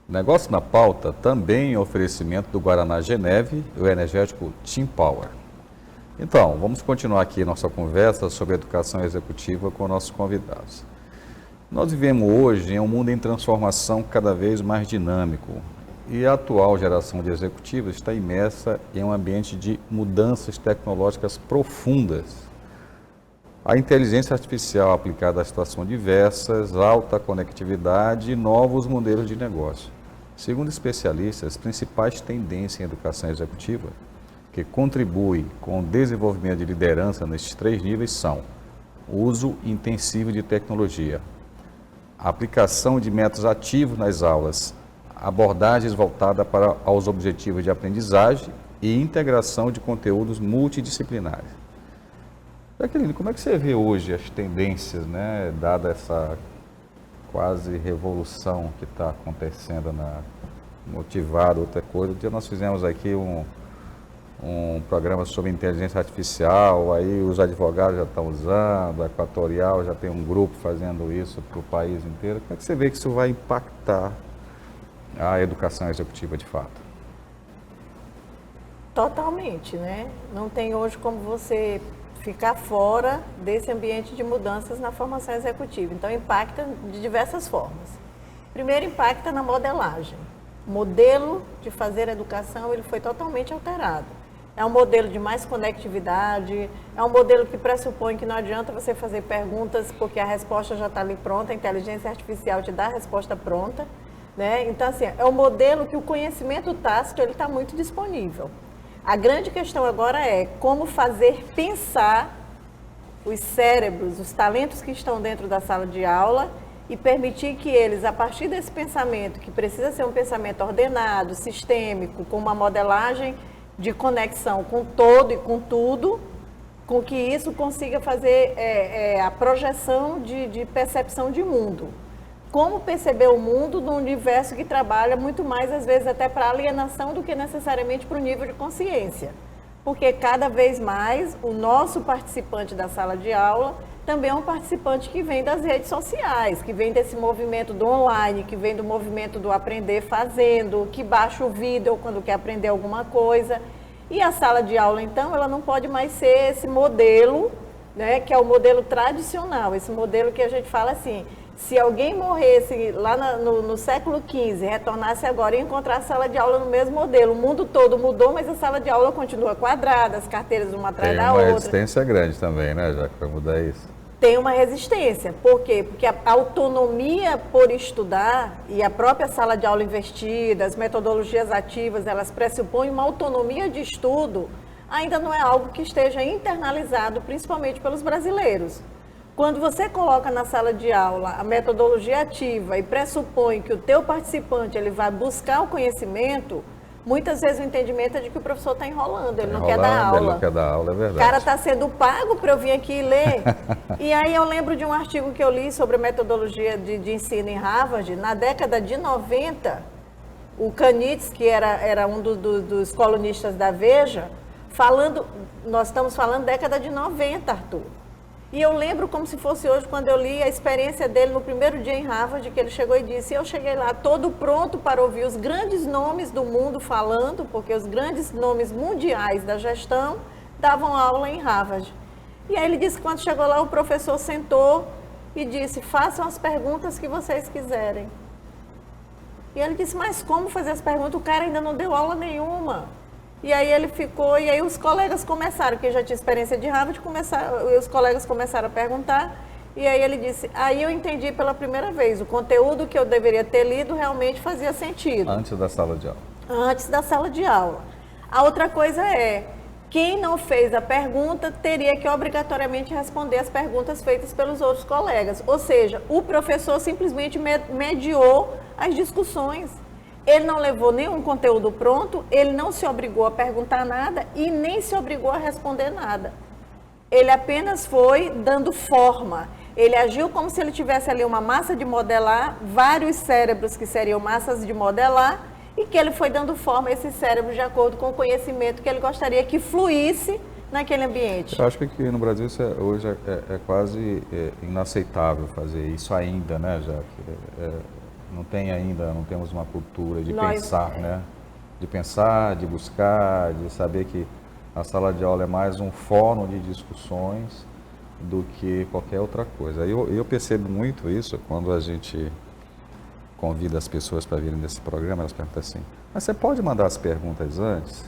Negócio na pauta, também oferecimento do Guaraná Geneve e o energético Team Power. Então, vamos continuar aqui nossa conversa sobre educação executiva com nossos convidados. Nós vivemos hoje em um mundo em transformação cada vez mais dinâmico e a atual geração de executivos está imersa em um ambiente de mudanças tecnológicas profundas. A inteligência artificial aplicada a situações diversas, alta conectividade e novos modelos de negócio. Segundo especialistas, as principais tendências em educação executiva que contribuem com o desenvolvimento de liderança nesses 3 níveis são o uso intensivo de tecnologia, a aplicação de métodos ativos nas aulas, abordagens voltadas para aos objetivos de aprendizagem e integração de conteúdos multidisciplinares. Jaqueline, como é que você vê hoje as tendências, né, dada essa quase revolução que está acontecendo motivado outra coisa? Um dia nós fizemos aqui um programa sobre inteligência artificial, aí os advogados já estão usando, a Equatorial já tem um grupo fazendo isso para o país inteiro. Como é que você vê que isso vai impactar a educação executiva de fato? Totalmente, né? Não tem hoje como você ficar fora desse ambiente de mudanças na formação executiva. Então, impacta de diversas formas. Primeiro, impacta na modelagem. O modelo de fazer educação ele foi totalmente alterado. É um modelo de mais conectividade, é um modelo que pressupõe que não adianta você fazer perguntas porque a resposta já está ali pronta, a inteligência artificial te dá a resposta pronta, né? Então, assim, é um modelo que o conhecimento tácito está muito disponível. A grande questão agora é como fazer pensar os cérebros, os talentos que estão dentro da sala de aula e permitir que eles, a partir desse pensamento, que precisa ser um pensamento ordenado, sistêmico, com uma modelagem de conexão com todo e com tudo, com que isso consiga fazer a projeção de percepção de mundo. Como perceber o mundo num universo que trabalha muito mais, às vezes, até para alienação do que necessariamente para o nível de consciência. Porque cada vez mais o nosso participante da sala de aula também é um participante que vem das redes sociais, que vem desse movimento do online, que vem do movimento do aprender fazendo, que baixa o vídeo quando quer aprender alguma coisa. E a sala de aula, então, ela não pode mais ser esse modelo, né, que é o modelo tradicional, esse modelo que a gente fala assim, se alguém morresse lá no século XV, retornasse agora e encontrasse a sala de aula no mesmo modelo, o mundo todo mudou, mas a sala de aula continua quadrada, as carteiras uma atrás da outra. Tem uma resistência grande também, né, já que para mudar isso. Tem uma resistência. Por quê? Porque a autonomia por estudar e a própria sala de aula investida, as metodologias ativas, elas pressupõem uma autonomia de estudo, ainda não é algo que esteja internalizado, principalmente pelos brasileiros. Quando você coloca na sala de aula a metodologia ativa e pressupõe que o teu participante ele vai buscar o conhecimento, muitas vezes o entendimento é de que o professor está enrolando, ele não quer dar aula. Ele não quer dar aula, é verdade. O cara está sendo pago para eu vir aqui e ler. E aí eu lembro de um artigo que eu li sobre metodologia de ensino em Harvard, na década de 90, o Canitz, que era um dos colunistas da Veja, nós estamos falando década de 90, Arthur. E eu lembro como se fosse hoje, quando eu li a experiência dele no primeiro dia em Harvard, que ele chegou e disse, eu cheguei lá todo pronto para ouvir os grandes nomes do mundo falando, porque os grandes nomes mundiais da gestão davam aula em Harvard. E aí ele disse que quando chegou lá, o professor sentou e disse, façam as perguntas que vocês quiserem. E ele disse, mas como fazer as perguntas? O cara ainda não deu aula nenhuma. E aí ele ficou, e aí os colegas começaram, que já tinha experiência de Harvard, os colegas começaram a perguntar, e aí ele disse, aí eu entendi pela primeira vez, o conteúdo que eu deveria ter lido realmente fazia sentido. Antes da sala de aula. Antes da sala de aula. A outra coisa é, quem não fez a pergunta teria que obrigatoriamente responder as perguntas feitas pelos outros colegas. Ou seja, o professor simplesmente mediou as discussões. Ele não levou nenhum conteúdo pronto, ele não se obrigou a perguntar nada e nem se obrigou a responder nada. Ele apenas foi dando forma. Ele agiu como se ele tivesse ali uma massa de modelar, vários cérebros que seriam massas de modelar, e que ele foi dando forma a esses cérebros de acordo com o conhecimento que ele gostaria que fluísse naquele ambiente. Eu acho que aqui no Brasil hoje é quase inaceitável fazer isso ainda, né, já que não tem ainda, não temos uma cultura de Nós- pensar, né? De pensar, de buscar, de saber que a sala de aula é mais um fórum de discussões do que qualquer outra coisa. Eu percebo muito isso quando a gente convida as pessoas para virem nesse programa, elas perguntam assim, mas você pode mandar as perguntas antes?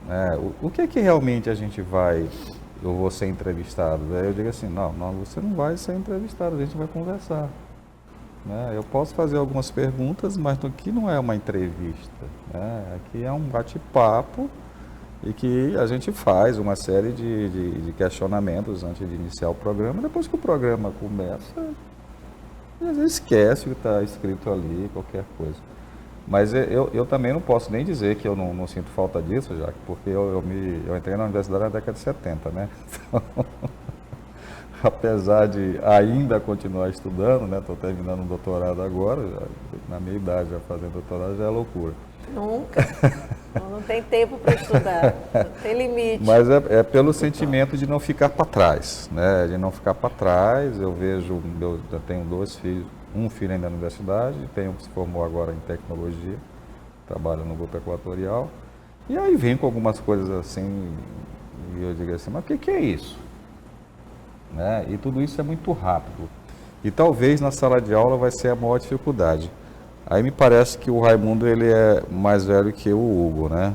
Né? O que é que realmente a gente eu vou ser entrevistado? Aí eu digo assim, não, você não vai ser entrevistado, a gente vai conversar. Né? Eu posso fazer algumas perguntas, mas aqui não é uma entrevista. Né? Aqui é um bate-papo e que a gente faz uma série de questionamentos antes de iniciar o programa. Depois que o programa começa, às vezes esquece o que está escrito ali, qualquer coisa. Mas eu também não posso nem dizer que eu não sinto falta disso, já porque eu entrei na universidade na década de 70, né? Então, apesar de ainda continuar estudando, né? Estou terminando um doutorado agora, na minha idade, já fazendo doutorado já é loucura. Nunca. Não tem tempo para estudar, não tem limite. Mas é pelo sentimento de não ficar para trás, né? De não ficar para trás. Eu vejo, eu tenho 2 filhos, um filho ainda na universidade, tenho um que se formou agora em tecnologia, trabalha no Grupo Equatorial. E aí vem com algumas coisas assim, e eu digo assim, mas o que é isso? Né? E tudo isso é muito rápido. E talvez na sala de aula vai ser a maior dificuldade. Aí me parece que o Raimundo ele é mais velho que o Hugo, né?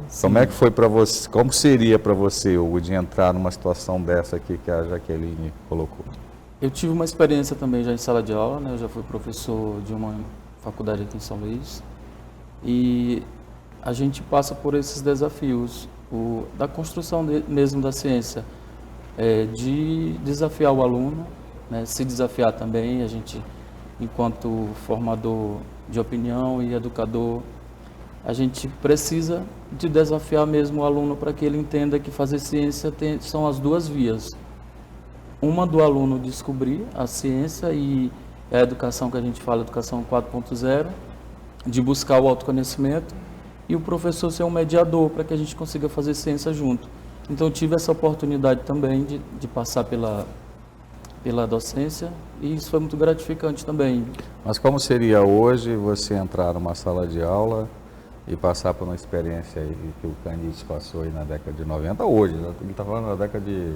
Sim. Como é que foi para você, como seria para você, Hugo, de entrar numa situação dessa aqui que a Jaqueline colocou? Eu tive uma experiência também já em sala de aula, né? Eu já fui professor de uma faculdade aqui em São Luís e a gente passa por esses desafios da construção mesmo da ciência, de desafiar o aluno, né? Se desafiar também, a gente, enquanto formador de opinião e educador, a gente precisa de desafiar mesmo o aluno para que ele entenda que fazer ciência são as 2 vias. Uma do aluno descobrir a ciência e a educação que a gente fala, educação 4.0, de buscar o autoconhecimento, e o professor ser um mediador para que a gente consiga fazer ciência junto. Então eu tive essa oportunidade também de passar pela docência e isso foi muito gratificante também. Mas como seria hoje você entrar numa sala de aula e passar por uma experiência aí que o Canides passou aí na década de 90, hoje, ele está falando na década de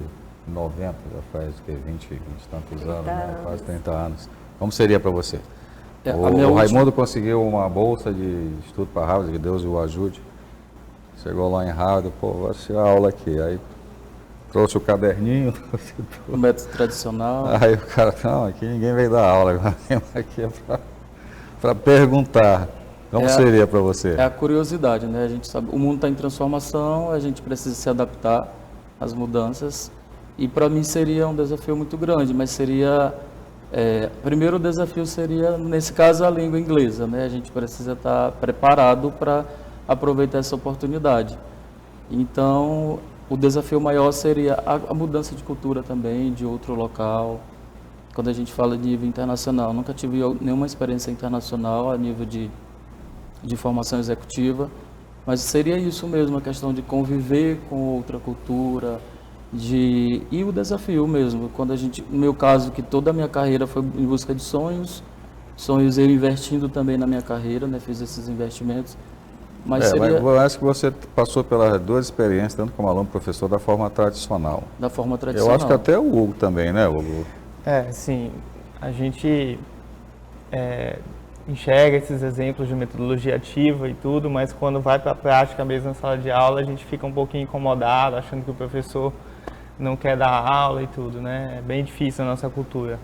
90, já faz 20 e tantos anos, né? Quase 30 anos. Como seria para você? O Raimundo conseguiu uma bolsa de estudo para Harvard, que Deus o ajude. Chegou lá em Harvard, vou assistir a aula aqui. Aí trouxe o caderninho. O método tradicional. Aí o cara, não, aqui ninguém veio dar aula, aqui é para perguntar. Como seria para você? É a curiosidade, né? A gente sabe, o mundo está em transformação, a gente precisa se adaptar às mudanças. E para mim seria um desafio muito grande, mas seria... primeiro desafio seria, nesse caso, a língua inglesa, né? A gente precisa estar preparado para aproveitar essa oportunidade. Então, o desafio maior seria a mudança de cultura também, de outro local. Quando a gente fala de nível internacional, nunca tive nenhuma experiência internacional a nível de formação executiva, mas seria isso mesmo, a questão de conviver com outra cultura, e o desafio mesmo, quando no meu caso, que toda a minha carreira foi em busca de sonhos eu investindo também na minha carreira, né, fiz esses investimentos, mas mas eu acho que você passou pelas 2 experiências, tanto como aluno professor, da forma tradicional. Da forma tradicional. Eu acho que até o Hugo também, né, Hugo? Sim, a gente enxerga esses exemplos de metodologia ativa e tudo, mas quando vai para a prática mesmo na sala de aula, a gente fica um pouquinho incomodado, achando que o professor não quer dar aula e tudo, né? É bem difícil a nossa cultura.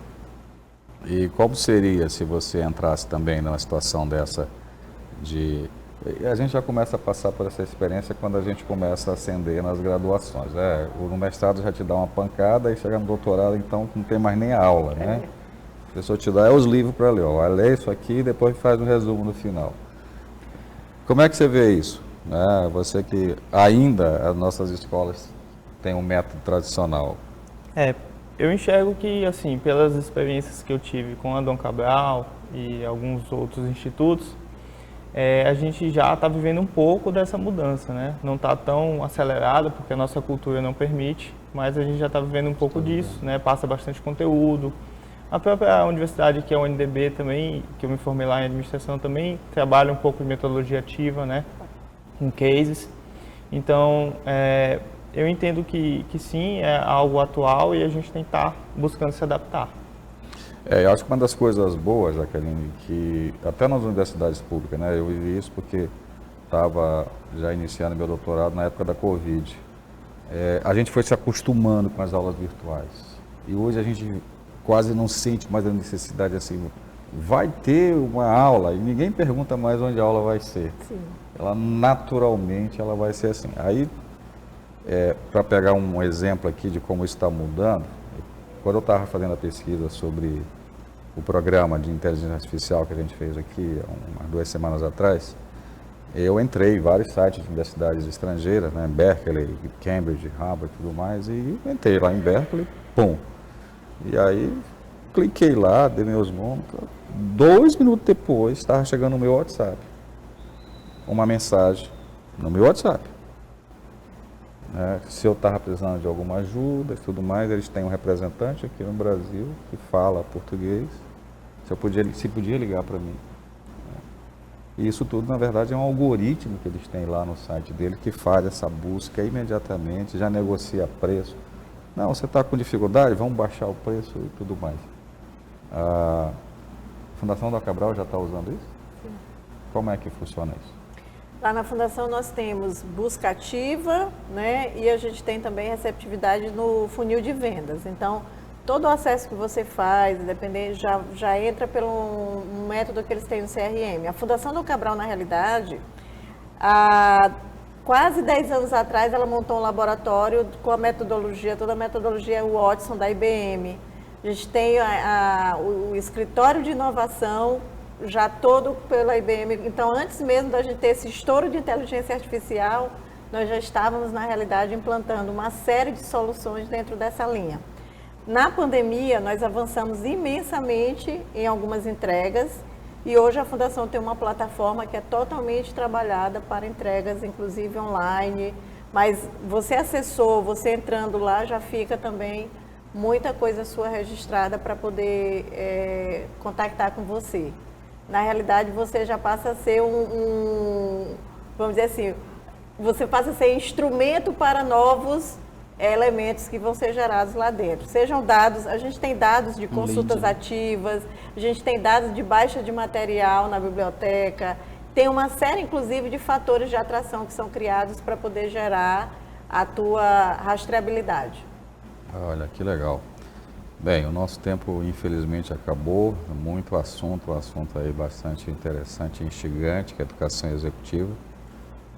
E como seria se você entrasse também numa situação dessa de... A gente já começa a passar por essa experiência quando a gente começa a ascender nas graduações. O mestrado já te dá uma pancada e chega no doutorado, então não tem mais nem a aula, né? O professor te dá os livros para ler. Vai ler isso aqui e depois faz um resumo no final. Como é que você vê isso? Você que ainda as nossas escolas têm um método tradicional. Eu enxergo que, assim, pelas experiências que eu tive com a Dom Cabral e alguns outros institutos, a gente já está vivendo um pouco dessa mudança, né? Não está tão acelerado, porque a nossa cultura não permite, mas a gente já está vivendo um pouco disso, né? Passa bastante conteúdo, A própria universidade, que é a UNDB também, que eu me formei lá em administração também, trabalha um pouco de metodologia ativa, né, com cases. Então, eu entendo que sim, é algo atual e a gente tem que estar buscando se adaptar. Eu acho que uma das coisas boas, Jaqueline, que até nas universidades públicas, né, eu vivi isso porque estava já iniciando meu doutorado na época da Covid. A gente foi se acostumando com as aulas virtuais e hoje a gente quase não sente mais a necessidade assim, vai ter uma aula e ninguém pergunta mais onde a aula vai ser. Sim. Ela naturalmente ela vai ser assim. Aí, para pegar um exemplo aqui de como isso está mudando, quando eu estava fazendo a pesquisa sobre o programa de inteligência artificial que a gente fez aqui umas 2 semanas atrás, eu entrei em vários sites de universidades estrangeiras, né, Berkeley, Cambridge, Harvard e tudo mais, e entrei lá em Berkeley, pum. E aí, cliquei lá, dei meus nomes, 2 minutos depois, estava chegando no meu WhatsApp, uma mensagem no meu WhatsApp. Se eu estava precisando de alguma ajuda e tudo mais, eles têm um representante aqui no Brasil que fala português, se podia ligar para mim. E isso tudo, na verdade, é um algoritmo que eles têm lá no site dele que faz essa busca imediatamente, já negocia preço. Não, você está com dificuldade? Vamos baixar o preço e tudo mais. A Fundação Dom Cabral já está usando isso? Sim. Como é que funciona isso? Lá na Fundação nós temos busca ativa, né? E a gente tem também receptividade no funil de vendas. Então, todo o acesso que você faz, dependendo, já entra pelo um método que eles têm no CRM. A Fundação Dom Cabral, na realidade, há quase 10 anos atrás, ela montou um laboratório com a metodologia, toda a metodologia Watson da IBM. A gente tem o escritório de inovação já todo pela IBM. Então, antes mesmo da gente ter esse estouro de inteligência artificial, nós já estávamos, na realidade, implantando uma série de soluções dentro dessa linha. Na pandemia, nós avançamos imensamente em algumas entregas e hoje a Fundação tem uma plataforma que é totalmente trabalhada para entregas, inclusive online, mas você acessou, você entrando lá, já fica também muita coisa sua registrada para poder contactar com você. Na realidade, você já passa a ser vamos dizer assim, você passa a ser instrumento para novos elementos que vão ser gerados lá dentro. Sejam dados, a gente tem dados de consultas ativas, a gente tem dados de baixa de material na biblioteca, tem uma série, inclusive, de fatores de atração que são criados para poder gerar a tua rastreabilidade. Olha, que legal. Bem, o nosso tempo, infelizmente, acabou. Muito assunto, um assunto aí bastante interessante e instigante, que é a educação executiva,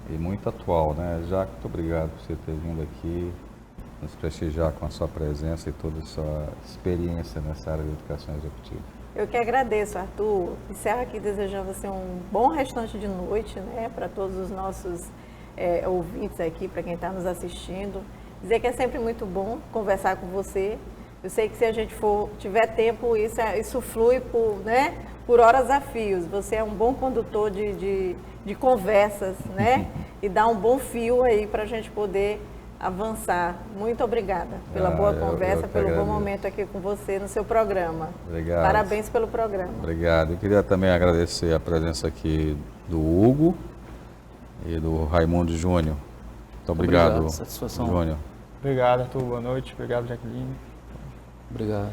e muito atual, né? Jaque, muito obrigado por você ter vindo aqui, nos prestigiar com a sua presença e toda a sua experiência nessa área de educação executiva. Eu que agradeço, Arthur. Encerro aqui desejando você um bom restante de noite, né, para todos os nossos ouvintes aqui, para quem está nos assistindo. Dizer que é sempre muito bom conversar com você. Eu sei que se a gente tiver tempo, isso flui por horas a fios. Você é um bom condutor de conversas, né, e dá um bom fio aí para a gente poder avançar. Muito obrigada pela boa conversa, pelo bom momento aqui com você no seu programa. Obrigado. Parabéns pelo programa. Obrigado. Eu queria também agradecer a presença aqui do Hugo e do Raimundo Júnior. Muito obrigado, satisfação. Júnior. Obrigado, Arthur. Boa noite. Obrigado, Jaqueline. Obrigado.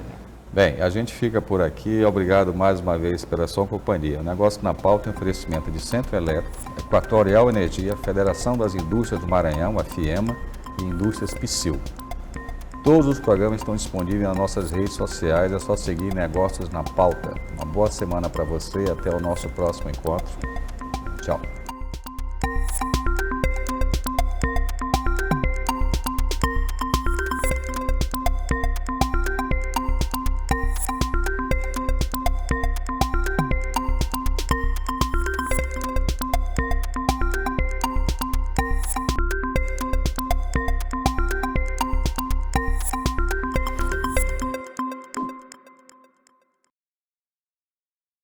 Bem, a gente fica por aqui. Obrigado mais uma vez pela sua companhia. O Negócio na Pauta é um oferecimento de Centro Elétrico, Equatorial Energia, Federação das Indústrias do Maranhão, a FIEMA, e Indústrias Psyll. Todos os programas estão disponíveis nas nossas redes sociais, é só seguir Negócios na Pauta. Uma boa semana para você e até o nosso próximo encontro. Tchau.